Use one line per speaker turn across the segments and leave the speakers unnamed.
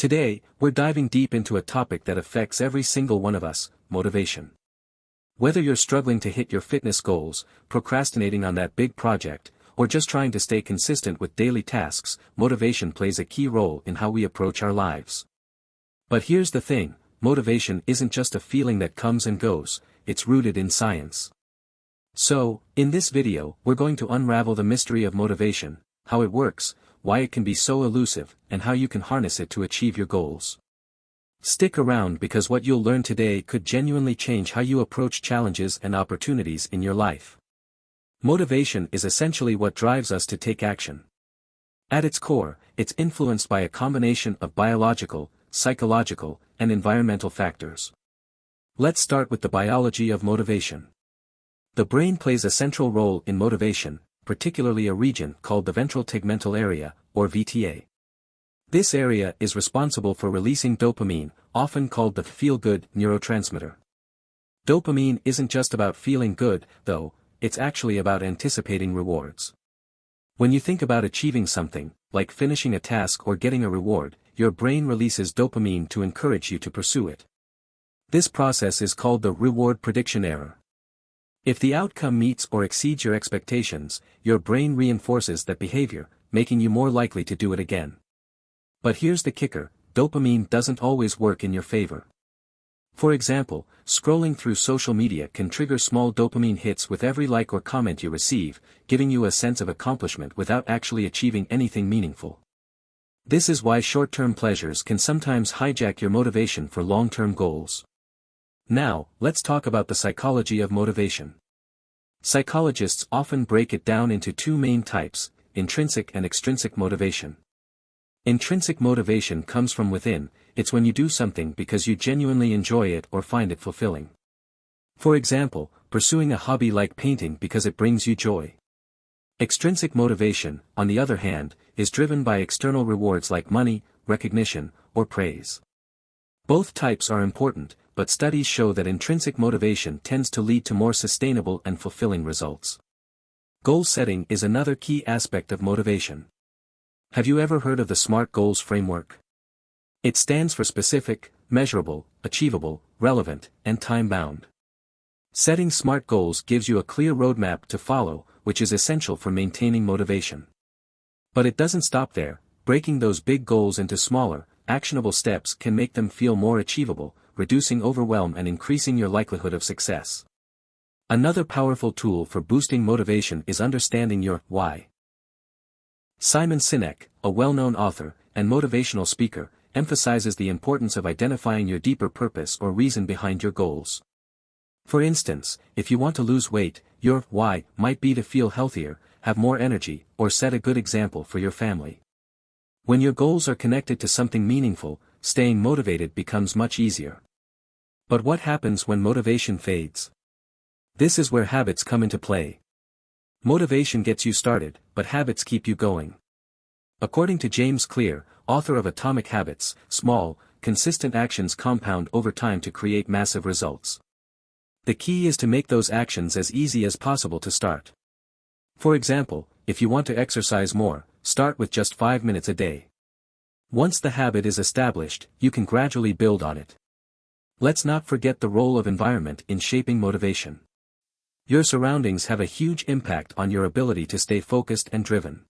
Today, we're diving deep into a topic that affects every single one of us: motivation. Whether you're struggling to hit your fitness goals, procrastinating on that big project, or just trying to stay consistent with daily tasks, motivation plays a key role in how we approach our lives. But here's the thing: motivation isn't just a feeling that comes and goes, it's rooted in science. So, in this video, we're going to unravel the mystery of motivation, how it works, why it can be so elusive, and how you can harness it to achieve your goals. Stick around because what you'll learn today could genuinely change how you approach challenges and opportunities in your life. Motivation is essentially what drives us to take action. At its core, it's influenced by a combination of biological, psychological, and environmental factors. Let's start with the biology of motivation. The brain plays a central role in motivation, particularly a region called the ventral tegmental area, or VTA. This area is responsible for releasing dopamine, often called the feel-good neurotransmitter. Dopamine isn't just about feeling good, though, it's actually about anticipating rewards. When you think about achieving something, like finishing a task or getting a reward, your brain releases dopamine to encourage you to pursue it. This process is called the reward prediction error. If the outcome meets or exceeds your expectations, your brain reinforces that behavior, making you more likely to do it again. But here's the kicker: dopamine doesn't always work in your favor. For example, scrolling through social media can trigger small dopamine hits with every like or comment you receive, giving you a sense of accomplishment without actually achieving anything meaningful. This is why short-term pleasures can sometimes hijack your motivation for long-term goals. Now, let's talk about the psychology of motivation. Psychologists often break it down into two main types: intrinsic and extrinsic motivation. Intrinsic motivation comes from within. It's when you do something because you genuinely enjoy it or find it fulfilling. For example, pursuing a hobby like painting because it brings you joy. Extrinsic motivation, on the other hand, is driven by external rewards like money, recognition, or praise. Both types are important, but studies show that intrinsic motivation tends to lead to more sustainable and fulfilling results. Goal setting is another key aspect of motivation. Have you ever heard of the SMART goals framework? It stands for specific, measurable, achievable, relevant, and time-bound. Setting SMART goals gives you a clear roadmap to follow, which is essential for maintaining motivation. But it doesn't stop there. Breaking those big goals into smaller, actionable steps can make them feel more achievable, reducing overwhelm and increasing your likelihood of success. Another powerful tool for boosting motivation is understanding your why. Simon Sinek, a well-known author and motivational speaker, emphasizes the importance of identifying your deeper purpose or reason behind your goals. For instance, if you want to lose weight, your why might be to feel healthier, have more energy, or set a good example for your family. When your goals are connected to something meaningful, staying motivated becomes much easier. But what happens when motivation fades? This is where habits come into play. Motivation gets you started, but habits keep you going. According to James Clear, author of Atomic Habits, small, consistent actions compound over time to create massive results. The key is to make those actions as easy as possible to start. For example, if you want to exercise more, start with just 5 minutes a day. Once the habit is established, you can gradually build on it. Let's not forget the role of environment in shaping motivation. Your surroundings have a huge impact on your ability to stay focused and driven.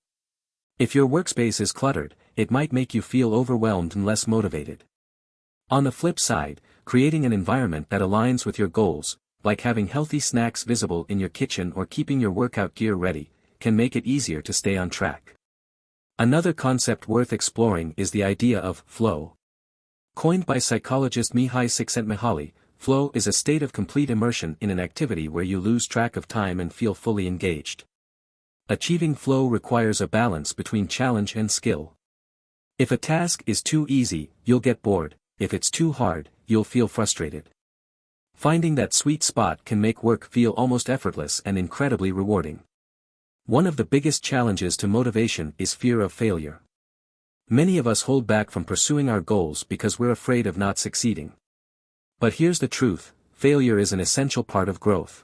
If your workspace is cluttered, it might make you feel overwhelmed and less motivated. On the flip side, creating an environment that aligns with your goals, like having healthy snacks visible in your kitchen or keeping your workout gear ready, can make it easier to stay on track. Another concept worth exploring is the idea of flow. Coined by psychologist Mihai Csikszentmihalyi, flow is a state of complete immersion in an activity where you lose track of time and feel fully engaged. Achieving flow requires a balance between challenge and skill. If a task is too easy, you'll get bored; if it's too hard, you'll feel frustrated. Finding that sweet spot can make work feel almost effortless and incredibly rewarding. One of the biggest challenges to motivation is fear of failure. Many of us hold back from pursuing our goals because we're afraid of not succeeding. But here's the truth: failure is an essential part of growth.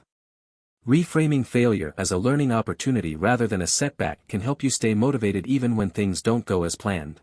Reframing failure as a learning opportunity rather than a setback can help you stay motivated even when things don't go as planned.